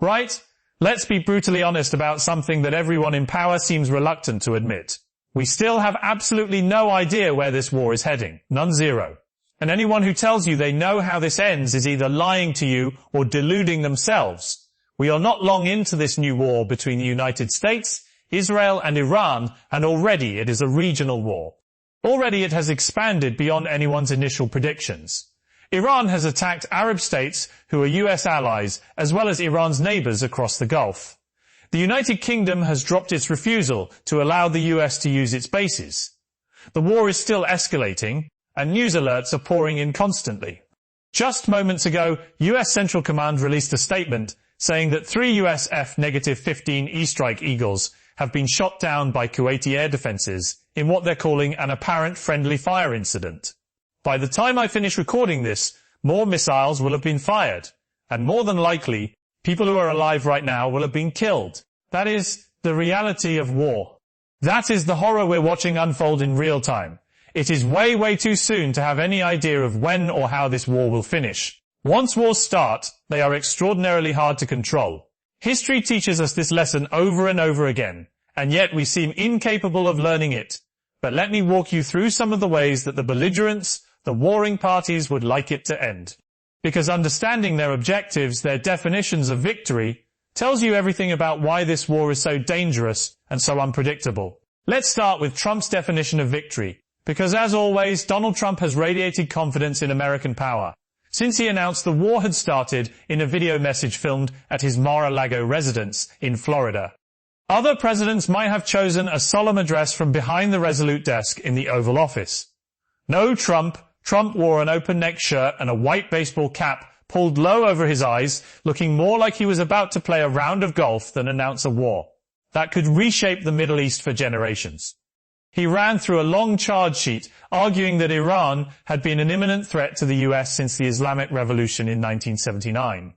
Right? Let's be brutally honest about something that everyone in power seems reluctant to admit. We still have absolutely no idea where this war is heading. None, zero. And anyone who tells you they know how this ends is either lying to you or deluding themselves. We are not long into this new war between the United States, Israel and Iran, and already it is a regional war. Already it has expanded beyond anyone's initial predictions. Iran has attacked Arab states who are US allies, as well as Iran's neighbors across the Gulf. The United Kingdom has dropped its refusal to allow the US to use its bases. The war is still escalating, and news alerts are pouring in constantly. Just moments ago, US Central Command released a statement saying that 3 US F-15E Strike Eagles have been shot down by Kuwaiti air defenses in what they're calling an apparent friendly fire incident. By the time I finish recording this, more missiles will have been fired, and more than likely, people who are alive right now will have been killed. That is the reality of war. That is the horror we're watching unfold in real time. It is way, way too soon to have any idea of when or how this war will finish. Once wars start, they are extraordinarily hard to control. History teaches us this lesson over and over again, and yet we seem incapable of learning it. But let me walk you through some of the ways that the belligerents, the warring parties, would like it to end. Because understanding their objectives, their definitions of victory, tells you everything about why this war is so dangerous and so unpredictable. Let's start with Trump's definition of victory, because as always, Donald Trump has radiated confidence in American power, since he announced the war had started in a video message filmed at his Mar-a-Lago residence in Florida. Other presidents might have chosen a solemn address from behind the resolute desk in the Oval Office. No, Trump wore an open-neck shirt and a white baseball cap pulled low over his eyes, looking more like he was about to play a round of golf than announce a war that could reshape the Middle East for generations. He ran through a long charge sheet, arguing that Iran had been an imminent threat to the US since the Islamic Revolution in 1979.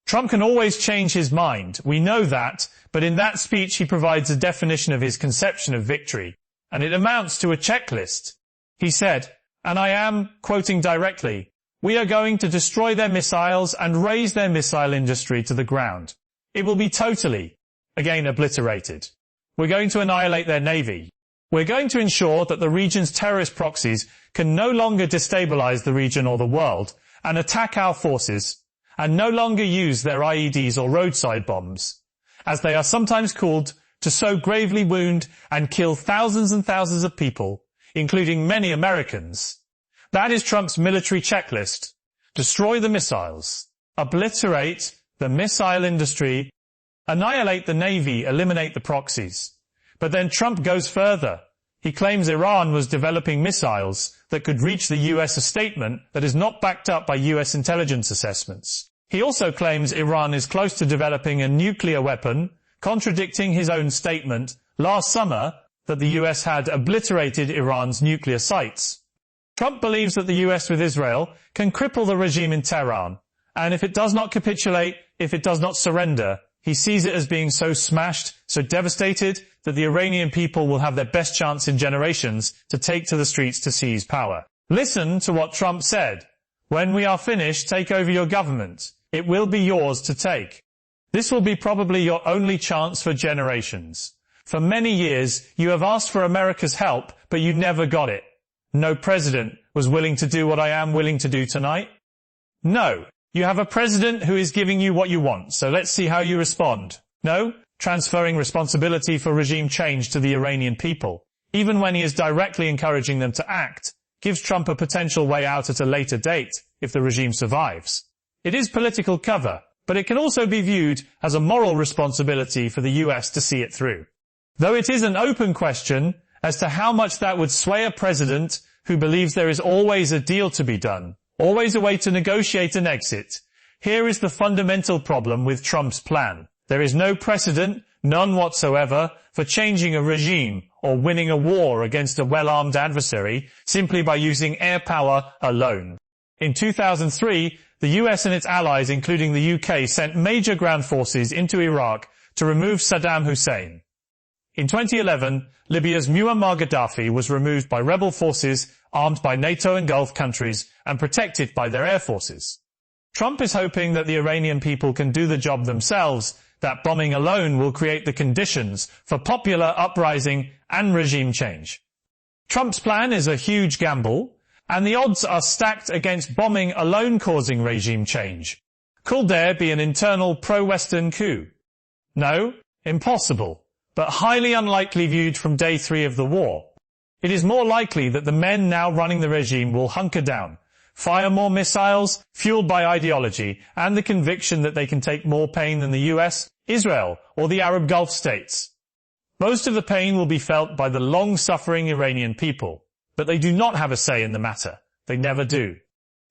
Trump can always change his mind, we know that, but in that speech he provides a definition of his conception of victory, and it amounts to a checklist. He said, and I am quoting directly, "We are going to destroy their missiles and raise their missile industry to the ground. It will be totally, again, obliterated. We're going to annihilate their navy. We're going to ensure that the region's terrorist proxies can no longer destabilize the region or the world and attack our forces, and no longer use their IEDs or roadside bombs, as they are sometimes called, to so gravely wound and kill thousands and thousands of people, including many Americans." That is Trump's military checklist. Destroy the missiles, obliterate the missile industry, annihilate the navy, eliminate the proxies. But then Trump goes further. He claims Iran was developing missiles that could reach the US, a statement that is not backed up by US intelligence assessments. He also claims Iran is close to developing a nuclear weapon, contradicting his own statement last summer that the US had obliterated Iran's nuclear sites. Trump believes that the US with Israel can cripple the regime in Tehran, and if it does not capitulate, if it does not surrender, he sees it as being so smashed, so devastated, that the Iranian people will have their best chance in generations to take to the streets to seize power. Listen to what Trump said. "When we are finished, take over your government. It will be yours to take. This will be probably your only chance for generations. For many years, you have asked for America's help, but you never got it. No president was willing to do what I am willing to do tonight. No, you have a president who is giving you what you want, so let's see how you respond. No, transferring responsibility for regime change to the Iranian people, even when he is directly encouraging them to act, gives Trump a potential way out at a later date if the regime survives. It is political cover, but it can also be viewed as a moral responsibility for the US to see it through. Though it is an open question as to how much that would sway a president who believes there is always a deal to be done, always a way to negotiate an exit, here is the fundamental problem with Trump's plan. There is no precedent, none whatsoever, for changing a regime or winning a war against a well-armed adversary simply by using air power alone. In 2003, the US and its allies, including the UK, sent major ground forces into Iraq to remove Saddam Hussein. In 2011, Libya's Muammar Gaddafi was removed by rebel forces armed by NATO and Gulf countries and protected by their air forces. Trump is hoping that the Iranian people can do the job themselves, that bombing alone will create the conditions for popular uprising and regime change. Trump's plan is a huge gamble, and the odds are stacked against bombing alone causing regime change. Could there be an internal pro-Western coup? No, impossible, but highly unlikely viewed from day 3 of the war. It is more likely that the men now running the regime will hunker down, fire more missiles, fueled by ideology and the conviction that they can take more pain than the US, Israel, or the Arab Gulf states. Most of the pain will be felt by the long-suffering Iranian people, but they do not have a say in the matter. They never do.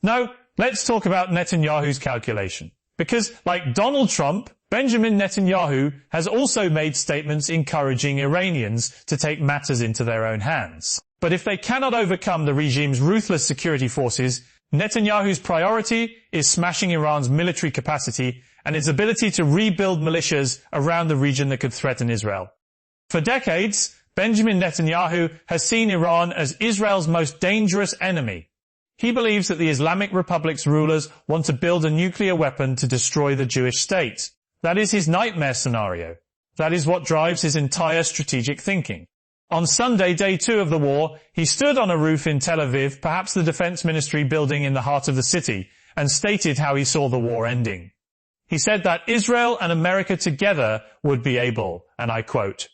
No, let's talk about Netanyahu's calculation. Because, like Donald Trump, Benjamin Netanyahu has also made statements encouraging Iranians to take matters into their own hands. But if they cannot overcome the regime's ruthless security forces, Netanyahu's priority is smashing Iran's military capacity and its ability to rebuild militias around the region that could threaten Israel. For decades, Benjamin Netanyahu has seen Iran as Israel's most dangerous enemy. He believes that the Islamic Republic's rulers want to build a nuclear weapon to destroy the Jewish state. That is his nightmare scenario. That is what drives his entire strategic thinking. On Sunday, day 2 of the war, he stood on a roof in Tel Aviv, perhaps the defense ministry building in the heart of the city, and stated how he saw the war ending. He said that Israel and America together would be able, and I quote,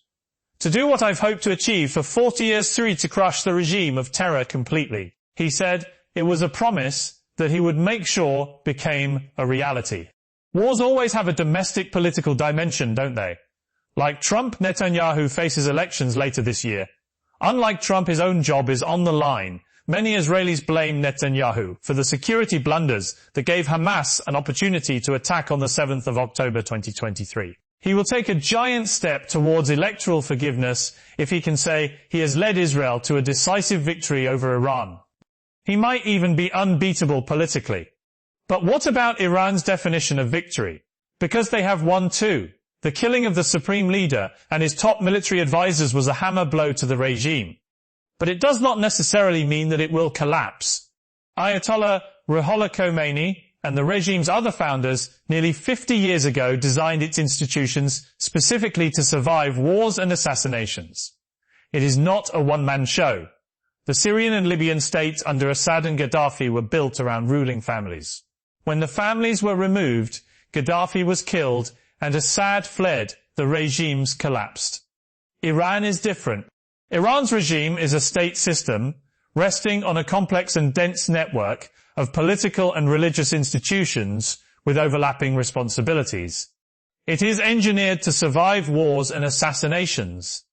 "to do what I've hoped to achieve for 40 years through to crush the regime of terror completely." He said it was a promise that he would make sure became a reality. Wars always have a domestic political dimension, don't they? Like Trump, Netanyahu faces elections later this year. Unlike Trump, his own job is on the line. Many Israelis blame Netanyahu for the security blunders that gave Hamas an opportunity to attack on the 7th of October 2023. He will take a giant step towards electoral forgiveness if he can say he has led Israel to a decisive victory over Iran. He might even be unbeatable politically. But what about Iran's definition of victory? Because they have won too. The killing of the supreme leader and his top military advisors was a hammer blow to the regime. But it does not necessarily mean that it will collapse. Ayatollah Ruhollah Khomeini and the regime's other founders nearly 50 years ago designed its institutions specifically to survive wars and assassinations. It is not a one-man show. The Syrian and Libyan states under Assad and Gaddafi were built around ruling families. When the families were removed, Gaddafi was killed and Assad fled, the regimes collapsed. Iran is different. Iran's regime is a state system resting on a complex and dense network of political and religious institutions with overlapping responsibilities. It is engineered to survive wars and assassinations.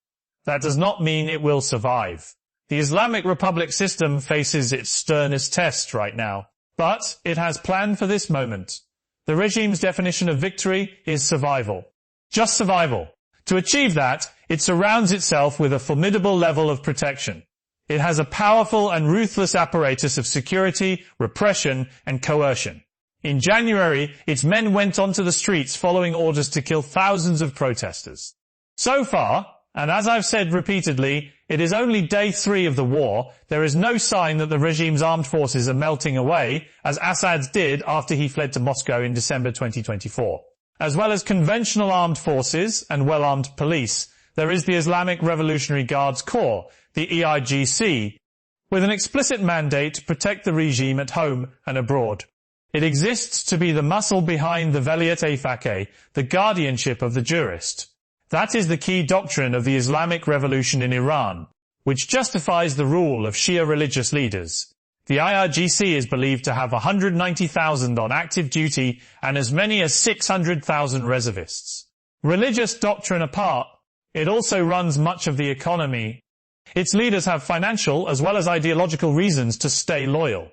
That does not mean it will survive. The Islamic Republic system faces its sternest test right now, but it has planned for this moment. The regime's definition of victory is survival. Just survival. To achieve that, it surrounds itself with a formidable level of protection. It has a powerful and ruthless apparatus of security, repression, and coercion. In January, its men went onto the streets following orders to kill thousands of protesters. So far, and as I've said repeatedly, it is only day 3 of the war. There is no sign that the regime's armed forces are melting away, as Assad's did after he fled to Moscow in December 2024. As well as conventional armed forces and well-armed police, there is the Islamic Revolutionary Guards Corps, the EIGC, with an explicit mandate to protect the regime at home and abroad. It exists to be the muscle behind the Velayat Faqih, the guardianship of the jurist. That is the key doctrine of the Islamic Revolution in Iran, which justifies the rule of Shia religious leaders. The IRGC is believed to have 190,000 on active duty and as many as 600,000 reservists. Religious doctrine apart, it also runs much of the economy. Its leaders have financial as well as ideological reasons to stay loyal.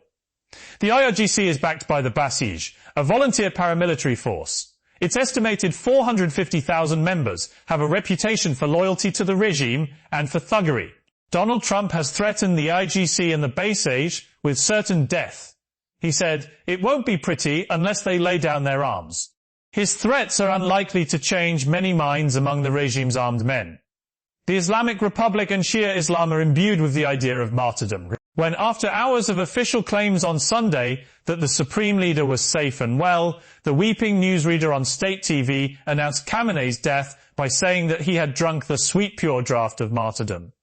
The IRGC is backed by the Basij, a volunteer paramilitary force. Its estimated 450,000 members have a reputation for loyalty to the regime and for thuggery. Donald Trump has threatened the IGC and the Basij with certain death. He said, "It won't be pretty unless they lay down their arms." His threats are unlikely to change many minds among the regime's armed men. The Islamic Republic and Shia Islam are imbued with the idea of martyrdom. when after hours of official claims on Sunday that the Supreme Leader was safe and well, the weeping newsreader on state TV announced Khamenei's death by saying that he had drunk the sweet pure draught of martyrdom.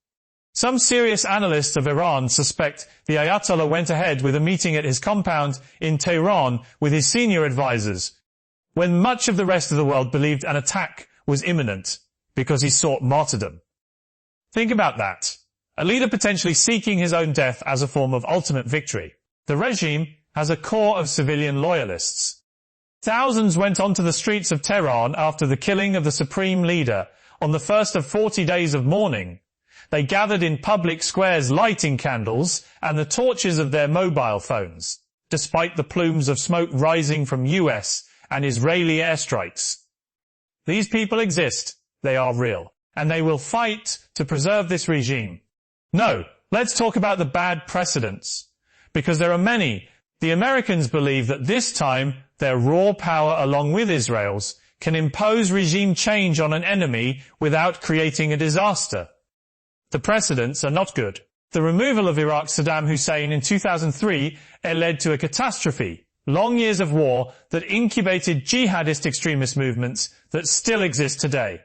Some serious analysts of Iran suspect the Ayatollah went ahead with a meeting at his compound in Tehran with his senior advisors, when much of the rest of the world believed an attack was imminent because he sought martyrdom. Think about that. A leader potentially seeking his own death as a form of ultimate victory. The regime has a core of civilian loyalists. Thousands went onto the streets of Tehran after the killing of the Supreme Leader on the first of 40 days of mourning. They gathered in public squares lighting candles and the torches of their mobile phones, despite the plumes of smoke rising from US and Israeli airstrikes. These people exist, they are real, and they will fight to preserve this regime. No, let's talk about the bad precedents, because there are many. The Americans believe that this time their raw power along with Israel's can impose regime change on an enemy without creating a disaster. The precedents are not good. The removal of Iraq's Saddam Hussein in 2003 led to a catastrophe, long years of war that incubated jihadist extremist movements that still exist today.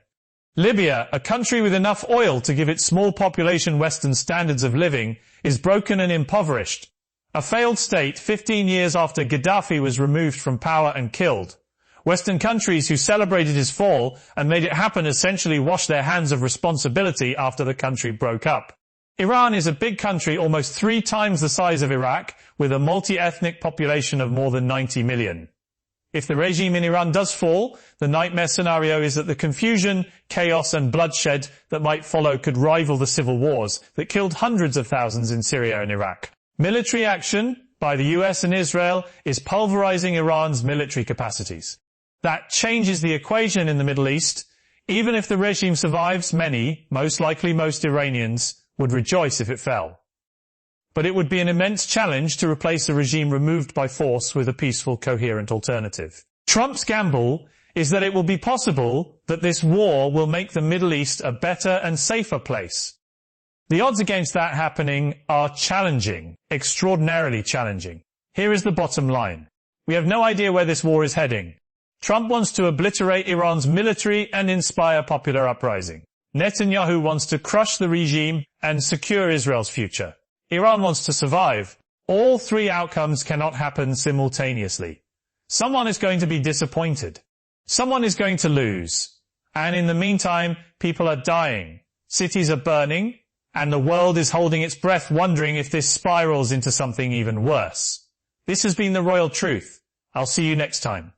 Libya, a country with enough oil to give its small population Western standards of living, is broken and impoverished. A failed state 15 years after Gaddafi was removed from power and killed. Western countries who celebrated his fall and made it happen essentially washed their hands of responsibility after the country broke up. Iran is a big country almost 3 times the size of Iraq, with a multi-ethnic population of more than 90 million. If the regime in Iran does fall, the nightmare scenario is that the confusion, chaos and bloodshed that might follow could rival the civil wars that killed hundreds of thousands in Syria and Iraq. Military action by the US and Israel is pulverizing Iran's military capacities. That changes the equation in the Middle East. Even if the regime survives, many, most likely most Iranians, would rejoice if it fell. But it would be an immense challenge to replace a regime removed by force with a peaceful, coherent alternative. Trump's gamble is that it will be possible that this war will make the Middle East a better and safer place. The odds against that happening are challenging, extraordinarily challenging. Here is the bottom line. We have no idea where this war is heading. Trump wants to obliterate Iran's military and inspire popular uprising. Netanyahu wants to crush the regime and secure Israel's future. Iran wants to survive. All 3 outcomes cannot happen simultaneously. Someone is going to be disappointed. Someone is going to lose. And in the meantime, people are dying. Cities are burning. And the world is holding its breath wondering if this spirals into something even worse. This has been The Royal Truth. I'll see you next time.